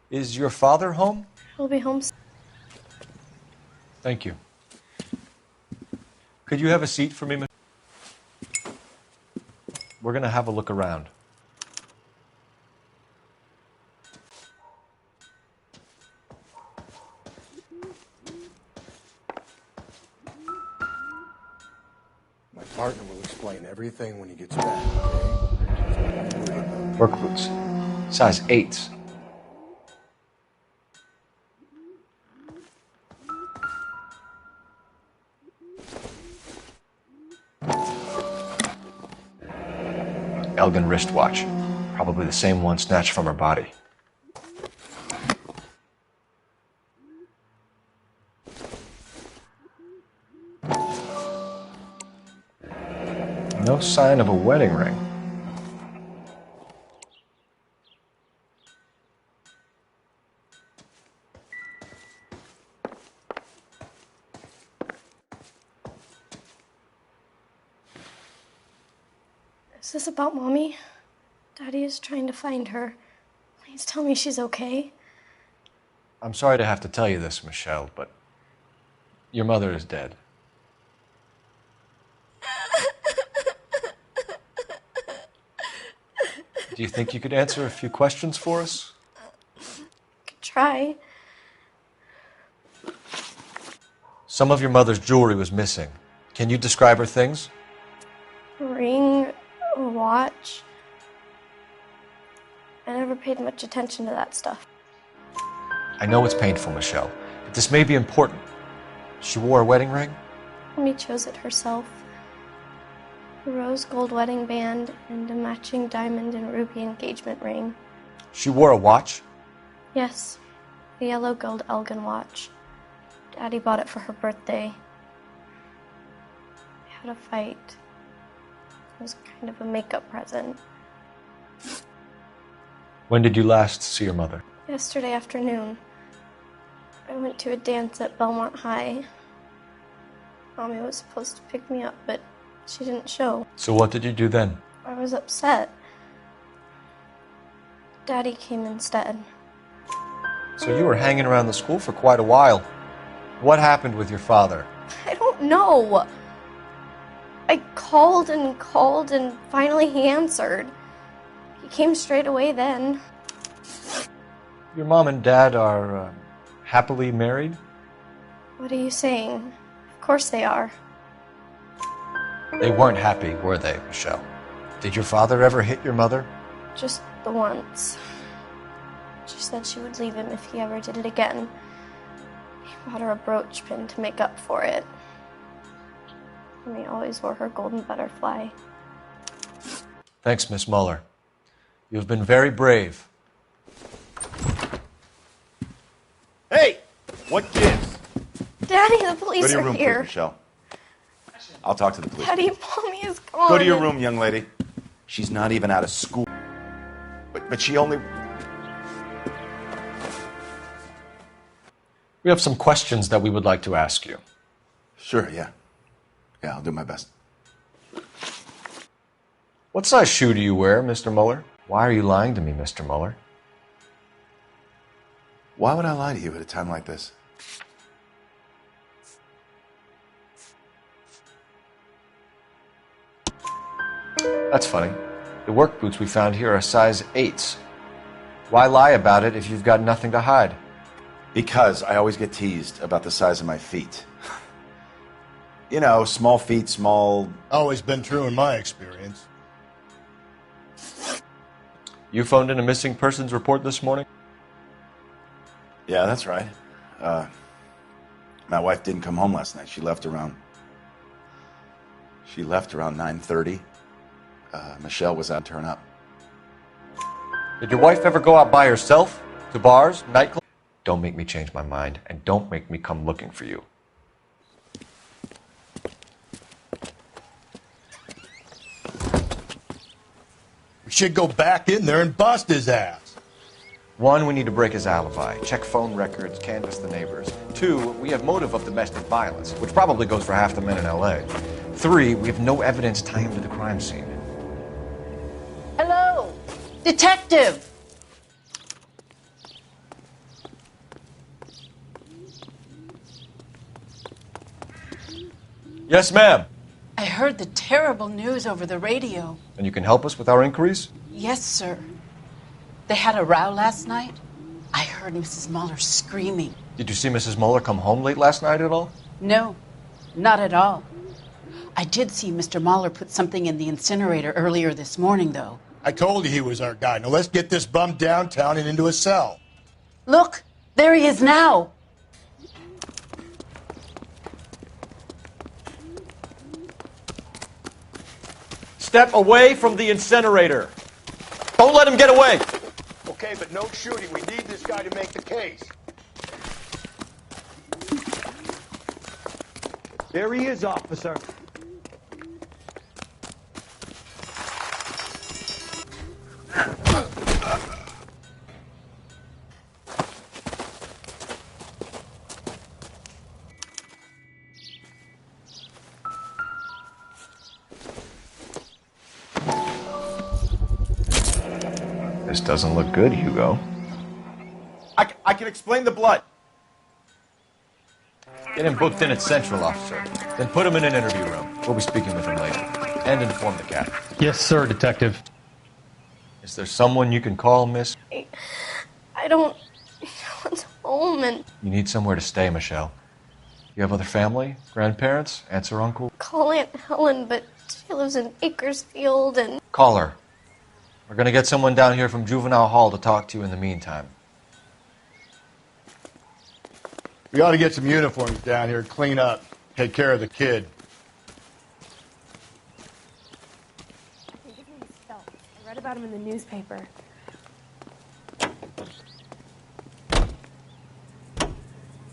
Is your father home? He'll be home. Thank you. Could you have a seat for me, Miss? We're going to have a look around. My partner will explain everything when he gets back, okay? Work boots. Size 8s. Elgin wristwatch. Probably the same one snatched from her body. No sign of a wedding ring. Is this about Mommy? Daddy is trying to find her. Please tell me she's okay. I'm sorry to have to tell you this, Michelle, but your mother is dead. Do you think you could answer a few questions for us? Could try. Some of your mother's jewelry was missing. Can you describe her things? A ring, a watch. I never paid much attention to that stuff. I know it's painful, Michelle, but this may be important. She wore a wedding ring? Mommy chose it herself. A rose gold wedding band and a matching diamond and ruby engagement ring. She wore a watch? Yes, a yellow gold Elgin watch. Daddy bought it for her birthday. We had a fight. It was kind of a makeup present. When did you last see your mother? Yesterday afternoon. I went to a dance at Belmont High. Mommy was supposed to pick me up, but she didn't show. So what did you do then? I was upset. Daddy came instead. So you were hanging around the school for quite a while. What happened with your father? I don't know. I called and finally he answered. He came straight away then. Your mom and dad are happily married? What are you saying? Of course they are. They weren't happy, were they, Michelle? Did your father ever hit your mother? Just the once. She said she would leave him if he ever did it again. He bought her a brooch pin to make up for it. And he always wore her golden butterfly. Thanks, Miss Muller. You've been very brave. Hey! What gives? Daddy, the police Go to your are room, here. please, Michelle. I'll talk to the police. Daddy, Mommy is gone. Go to your room, young lady. She's not even out of school. But she only... We have some questions that we would like to ask you. Sure, yeah. Yeah, I'll do my best. What size shoe do you wear, Mr. Muller? Why are you lying to me, Mr. Muller? Why would I lie to you at a time like this? That's funny. The work boots we found here are size 8s. Why lie about it if you've got nothing to hide? Because I always get teased about the size of my feet. You know, small feet, small... Always been true in my experience. You phoned in a missing persons report this morning? Yeah, that's right. My wife didn't come home last night. She left around 9:30. Michelle was out to turn up. Did your wife ever go out by herself? To bars, nightclubs? Don't make me change my mind, and don't make me come looking for you. We should go back in there and bust his ass. 1, we need to break his alibi, check phone records, canvass the neighbors. 2, we have motive of domestic violence, which probably goes for half the men in LA. 3, we have no evidence tying him to the crime scene. Hello, detective. Yes, ma'am. I heard the terrible news over the radio. And you can help us with our inquiries? Yes, sir. They had a row last night. I heard Mrs. Muller screaming. Did you see Mrs. Muller come home late last night at all? No, not at all. I did see Mr. Muller put something in the incinerator earlier this morning, though. I told you he was our guy. Now let's get this bum downtown and into a cell. Look, there he is now. Step away from the incinerator. Don't let him get away. Okay, but no shooting. We need this guy to make the case. There he is, officer. This doesn't look good, Hugo. I can explain the blood. Get him booked in at Central, officer. Then put him in an interview room. We'll be speaking with him later. And inform the cat. Yes, sir, Detective. Is there someone you can call, miss? I don't want home and You need somewhere to stay, Michelle. You have other family? Grandparents? Aunts or uncle? call Aunt Helen, but she lives in Bakersfield and Call her. We're gonna get someone down here from Juvenile Hall to talk to you in the meantime. We ought to get some uniforms down here, clean up, take care of the kid. I read about him in the newspaper.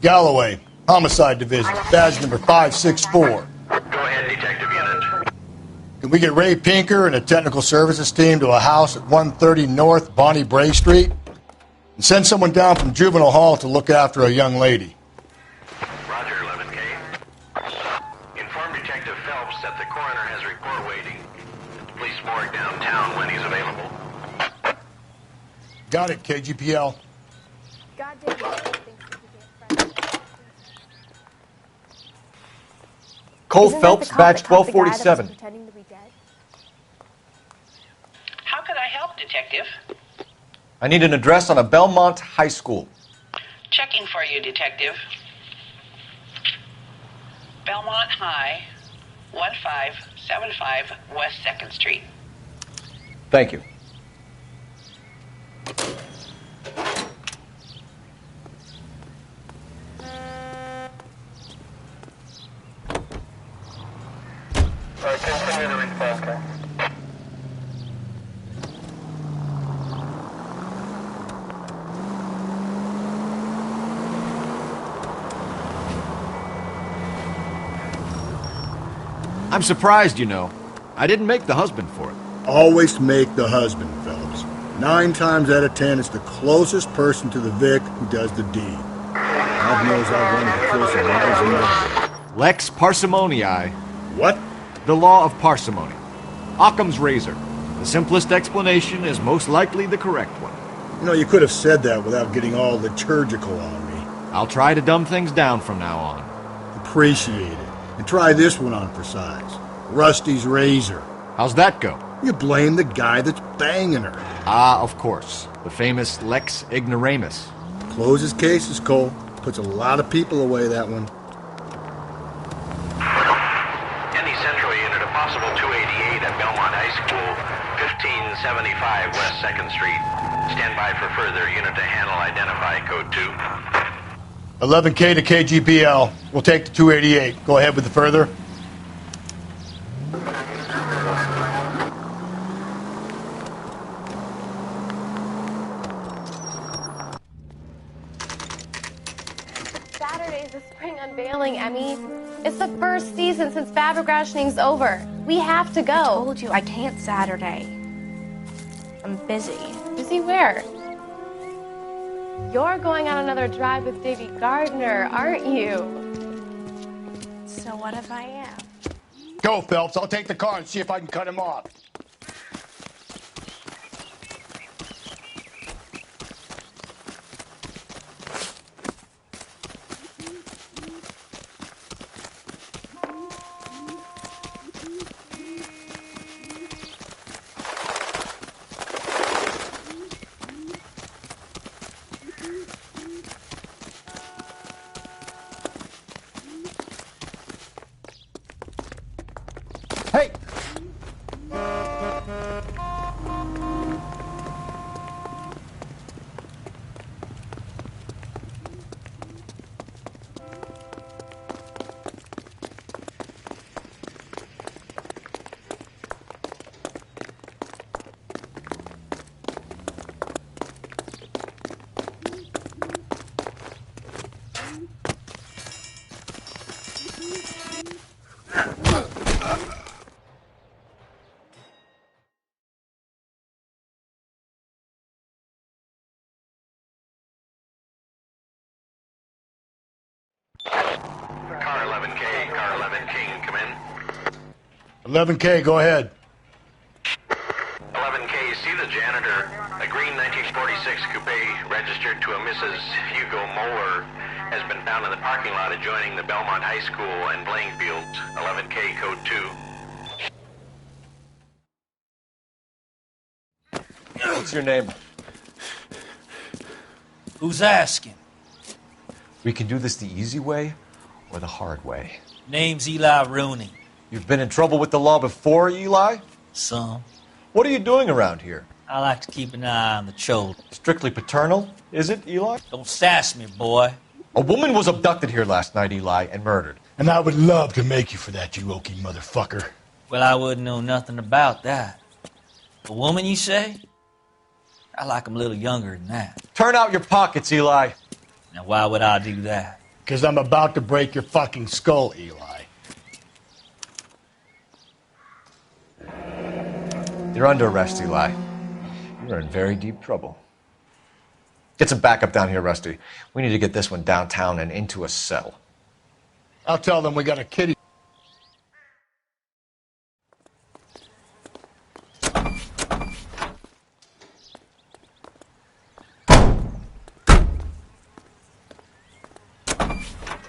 Galloway, Homicide Division, badge number 564. Go ahead, Detective Unit. Can we get Ray Pinker and a technical services team to a house at 130 North Bonnie Bray Street? And send someone down from Juvenile Hall to look after a young lady. Roger, 11K. Inform Detective Phelps that the coroner has a report waiting at the police morgue downtown when he's available. Got it, KGPL. Goddamn thinks he can get Cole Isn't that Phelps, the cop badge that caught the guy that was 1247. pretending to be dead? How can I help, Detective? I need an address on a Belmont High School. Checking for you, Detective. Belmont High, 1575 West 2nd Street. Thank you. Continue to respond. I'm surprised, you know. I didn't make the husband for it. Always make the husband, Phelps. 9 times out of 10, it's the closest person to the Vic who does the deed. God knows I've run the case of lives and murder. Lex parsimoniae. What? The law of parsimony. Occam's razor. The simplest explanation is most likely the correct one. You know, you could have said that without getting all liturgical on me. I'll try to dumb things down from now on. Appreciate it. And try this one on for size. Rusty's razor. How's that go? You blame the guy that's banging her. Ah, of course. The famous Lex ignoramus. Closes cases, Cole. Puts a lot of people away, that one. Any Central Unit, a possible 288 at Belmont High School, 1575 West 2nd Street. Stand by for further. Unit to handle. Identify code 2. 11K to KGPL. We'll take the 288. Go ahead with the further. Saturday's the spring unveiling, Emmy. It's the first season since fabric rationing's over. We have to go. I told you I can't Saturday. I'm busy. Busy where? You're going on another drive with Davy Gardner, aren't you? So what if I am? Go, Phelps. I'll take the car and see if I can cut him off. 11K, car 11 King, come in. 11K, go ahead. 11K, see the janitor. A green 1946 coupe registered to a Mrs. Hugo Moeller has been found in the parking lot adjoining the Belmont High School and playing fields. 11K, code 2. What's your name? Who's asking? We can do this the easy way or the hard way. Name's Eli Rooney. You've been in trouble with the law before, Eli? Some. What are you doing around here? I like to keep an eye on the children. Strictly paternal, is it, Eli? Don't sass me, boy. A woman was abducted here last night, Eli, and murdered. And I would love to make you for that, you oaky motherfucker. Well, I wouldn't know nothing about that. A woman, you say? I like 'em a little younger than that. Turn out your pockets, Eli. Now, why would I do that? Because I'm about to break your fucking skull, Eli. You're under arrest, Eli. You're in very deep trouble. Get some backup down here, Rusty. We need to get this one downtown and into a cell. I'll tell them we got a kitty.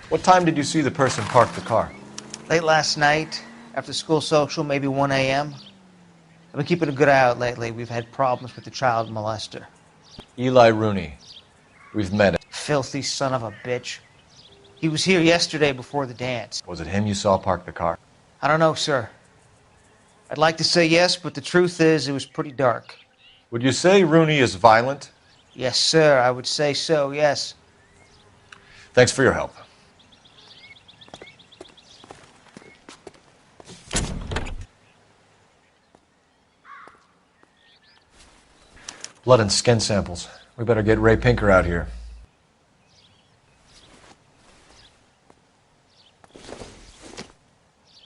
What time did you see the person park the car? Late last night, after school social, maybe 1 a.m. I've been keeping a good eye out lately. We've had problems with the child molester. Eli Rooney. We've met him. Filthy son of a bitch. He was here yesterday before the dance. Was it him you saw park the car? I don't know, sir. I'd like to say yes, but the truth is it was pretty dark. Would you say Rooney is violent? Yes, sir, I would say so, yes. Thanks for your help. Blood and skin samples. We better get Ray Pinker out here.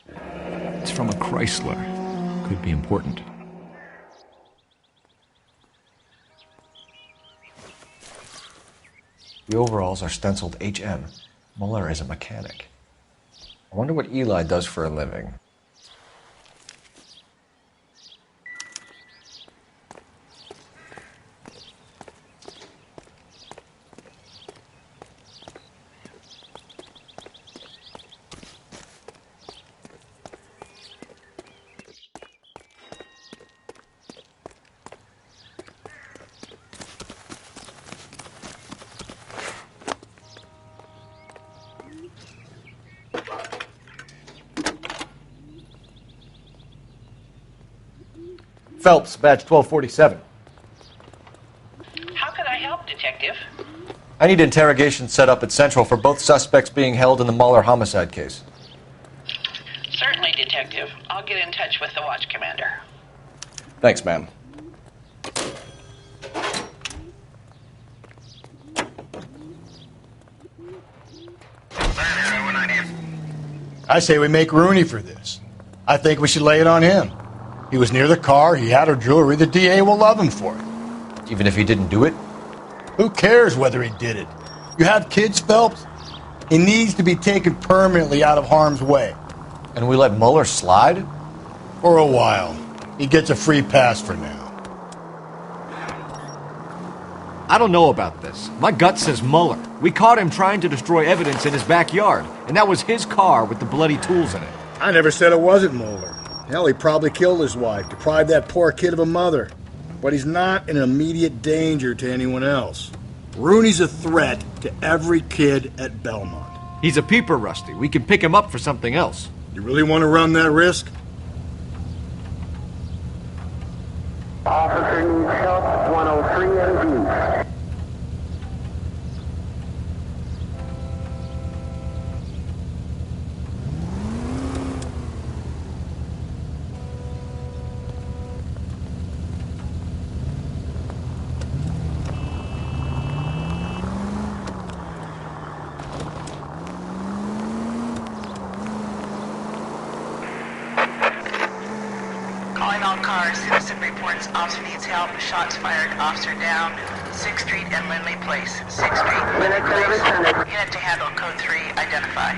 It's from a Chrysler. Could be important. The overalls are stenciled HM. Muller is a mechanic. I wonder what Eli does for a living. Phelps, badge 1247. How can I help, Detective? I need interrogation set up at Central for both suspects being held in the Noire Homicide case. Certainly, Detective. I'll get in touch with the watch commander. Thanks, ma'am. I say we make Rooney for this. I think we should lay it on him. He was near the car, he had her jewelry, the DA will love him for it. Even if he didn't do it? Who cares whether he did it? You have kids, Phelps? He needs to be taken permanently out of harm's way. And we let Muller slide? For a while. He gets a free pass for now. I don't know about this. My gut says Muller. We caught him trying to destroy evidence in his backyard, and that was his car with the bloody tools in it. I never said it wasn't Muller. Hell, he probably killed his wife, deprived that poor kid of a mother. But he's not an immediate danger to anyone else. Rooney's a threat to every kid at Belmont. He's a peeper, Rusty. We can pick him up for something else. You really want to run that risk? Officer needs help, 103 NV. Calling all cars. Citizen reports officer needs help. Shots fired. Officer down. 6th Street and Lindley Place. 6th Street, Lindley Place. Unit to handle code 3. Identify.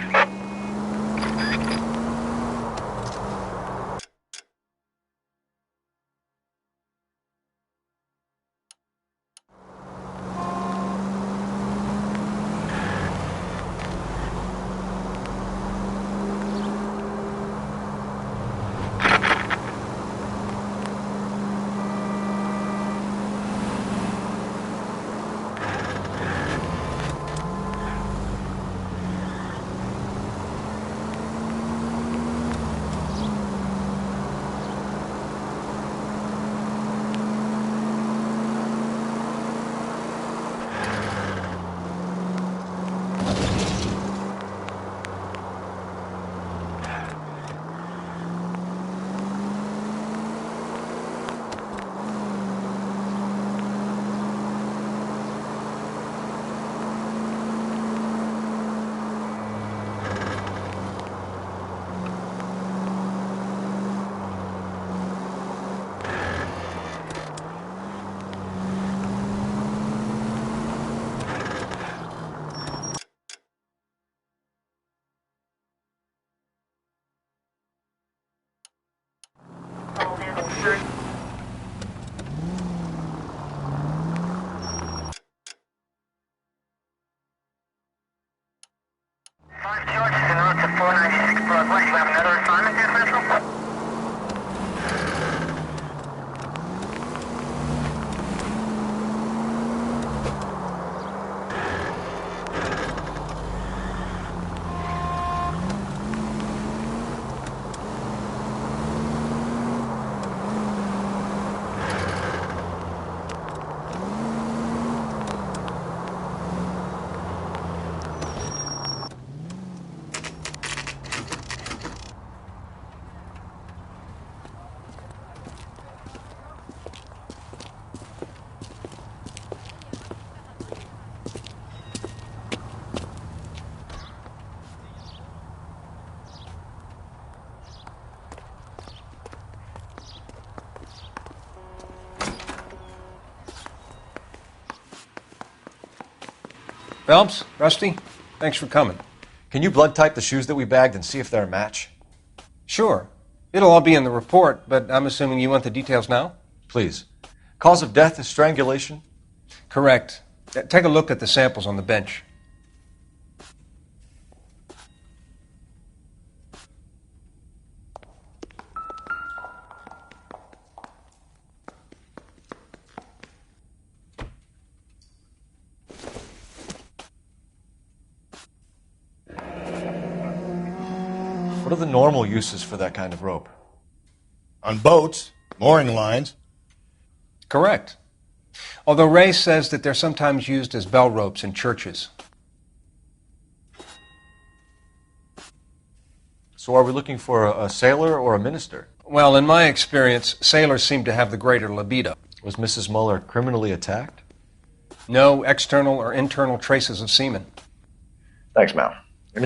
Phelps, Rusty, thanks for coming. Can you blood type the shoes that we bagged and see if they're a match? Sure. It'll all be in the report, but I'm assuming you want the details now? Please. Cause of death is strangulation? Correct. Take a look at the samples on the bench. What are the normal uses for that kind of rope? On boats, mooring lines. Correct. Although Ray says that they're sometimes used as bell ropes in churches. So are we looking for a sailor or a minister? Well, in my experience, sailors seem to have the greater libido. Was Mrs. Muller criminally attacked? No external or internal traces of semen. Thanks, Mal.